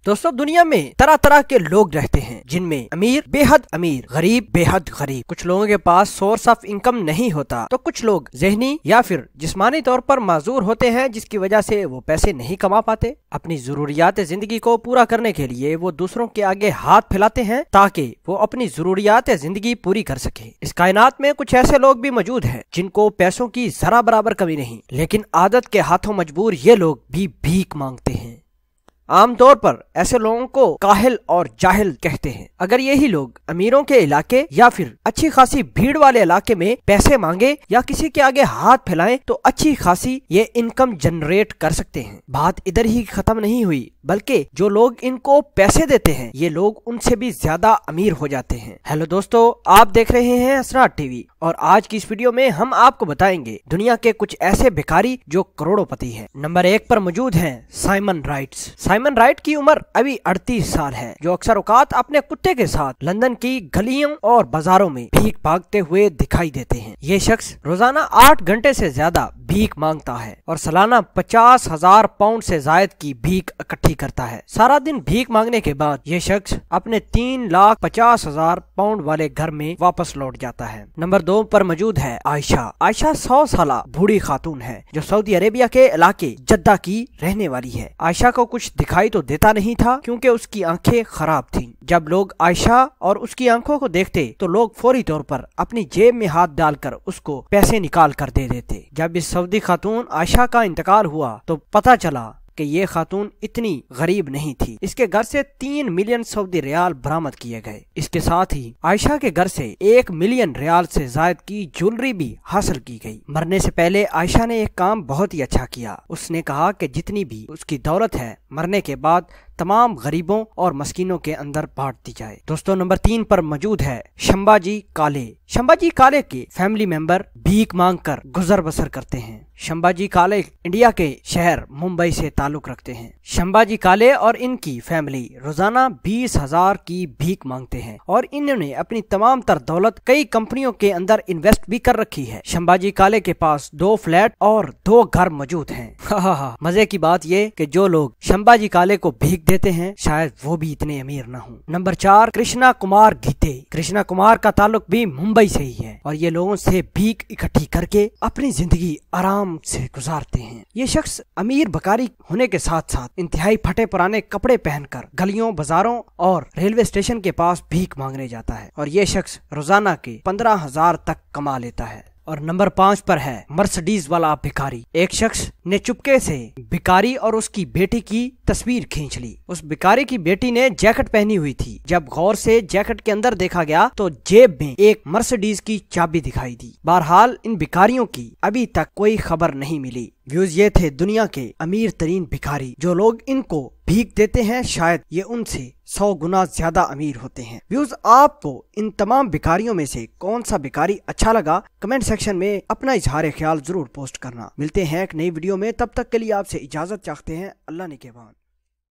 दोस्तों दुनिया में तरह तरह के लोग रहते हैं, जिनमें अमीर बेहद अमीर, गरीब बेहद गरीब। कुछ लोगों के पास सोर्स ऑफ इनकम नहीं होता, तो कुछ लोग ज़हनी या फिर जिस्मानी तौर पर माजूर होते हैं, जिसकी वजह से वो पैसे नहीं कमा पाते। अपनी जरूरियात जिंदगी को पूरा करने के लिए वो दूसरों के आगे हाथ फैलाते हैं ताकि वो अपनी जरूरियात जिंदगी पूरी कर सके। इस कायनात में कुछ ऐसे लोग भी मौजूद हैं जिनको पैसों की जरा बराबर कमी नहीं, लेकिन आदत के हाथों मजबूर ये लोग भी भीख मांगते हैं। आमतौर पर ऐसे लोगों को काहिल और जाहिल कहते हैं। अगर यही लोग अमीरों के इलाके या फिर अच्छी खासी भीड़ वाले इलाके में पैसे मांगे या किसी के आगे हाथ फैलाएं तो अच्छी खासी ये इनकम जनरेट कर सकते हैं। बात इधर ही खत्म नहीं हुई, बल्कि जो लोग इनको पैसे देते हैं ये लोग उनसे भी ज्यादा अमीर हो जाते हैं। हेलो दोस्तों, आप देख रहे हैं असरार टीवी और आज की इस वीडियो में हम आपको बताएंगे दुनिया के कुछ ऐसे भिखारी जो करोड़पति हैं। नंबर 1 पर मौजूद हैं साइमन राइट्स। साइमन राइट की उम्र अभी 38 साल है, जो अक्सर औकात अपने कुत्ते के साथ लंदन की गलियों और बाजारों में भीख मांगते हुए दिखाई देते हैं। ये शख्स रोजाना 8 घंटे से ज्यादा भीख मांगता है और सालाना 50,000 पाउंड से जायद की भीख इकट्ठी करता है। सारा दिन भीख मांगने के बाद ये शख्स अपने 3,50,000 पाउंड वाले घर में वापस लौट जाता है। नंबर 2 पर मौजूद है आयशा। आयशा 100 साला बूढ़ी खातून है जो सऊदी अरेबिया के इलाके जद्दा की रहने वाली है। आयशा को कुछ दिखाई तो देता नहीं था क्योंकि उसकी आंखें खराब थीं। जब लोग आयशा और उसकी आंखों को देखते तो लोग फौरी तौर पर अपनी जेब में हाथ डालकर उसको पैसे निकाल कर दे देते। जब इस सऊदी खातून आयशा का इंतकाल हुआ तो पता चला कि ये खातून इतनी गरीब नहीं थी। इसके घर से 3 मिलियन सऊदी रियाल बरामद किए गए। इसके साथ ही आयशा के घर से 1 मिलियन रियाल से जायद की ज्वेलरी भी हासिल की गई। मरने से पहले आयशा ने एक काम बहुत ही अच्छा किया। उसने कहा कि जितनी भी उसकी दौलत है मरने के बाद तमाम गरीबों और मस्कीनों के अंदर बांट दी जाए। दोस्तों नंबर 3 पर मौजूद है शंबाजी काले। शंबाजी काले के फैमिली मेंबर भीख मांगकर गुजर बसर करते हैं। शंबाजी काले इंडिया के शहर मुंबई से ताल्लुक रखते हैं। शंबाजी काले और इनकी फैमिली रोजाना 20,000 की भीख मांगते हैं और इन्होंने अपनी तमाम तर दौलत कई कंपनियों के अंदर इन्वेस्ट भी कर रखी है। शंबाजी काले के पास 2 फ्लैट और 2 घर मौजूद हैं। मजे की बात ये कि जो लोग शंबाजी काले को भीख देते हैं शायद वो भी इतने अमीर न हो। नंबर 4 कृष्णा कुमार गीते। कृष्णा कुमार का ताल्लुक भी मुंबई से ही है और ये लोगों से भीख इकट्ठी करके अपनी जिंदगी आराम से गुजारते हैं। ये शख्स अमीर बकारी होने के साथ साथ इंतहाई फटे पुराने कपड़े पहनकर गलियों, बाजारों और रेलवे स्टेशन के पास भीख मांगने जाता है और ये शख्स रोजाना के 15,000 तक कमा लेता है। और नंबर 5 पर है मर्सिडीज वाला भिखारी। एक शख्स ने चुपके से भिखारी और उसकी बेटी की तस्वीर खींच ली। उस भिखारी की बेटी ने जैकेट पहनी हुई थी। जब गौर से जैकेट के अंदर देखा गया तो जेब में एक मर्सिडीज की चाबी दिखाई दी। बहरहाल इन भिखारियों की अभी तक कोई खबर नहीं मिली। व्यूज ये थे दुनिया के अमीर तरीन भिखारी। जो लोग इनको भीख देते हैं शायद ये उनसे 100 गुना ज्यादा अमीर होते हैं। व्यूज आपको इन तमाम भिखारियों में से कौन सा भिखारी अच्छा लगा, कमेंट सेक्शन में अपना इजहार ख्याल जरूर पोस्ट करना। मिलते हैं एक नई वीडियो में, तब तक के लिए आपसे इजाजत चाहते हैं। अल्लाह निगहबान।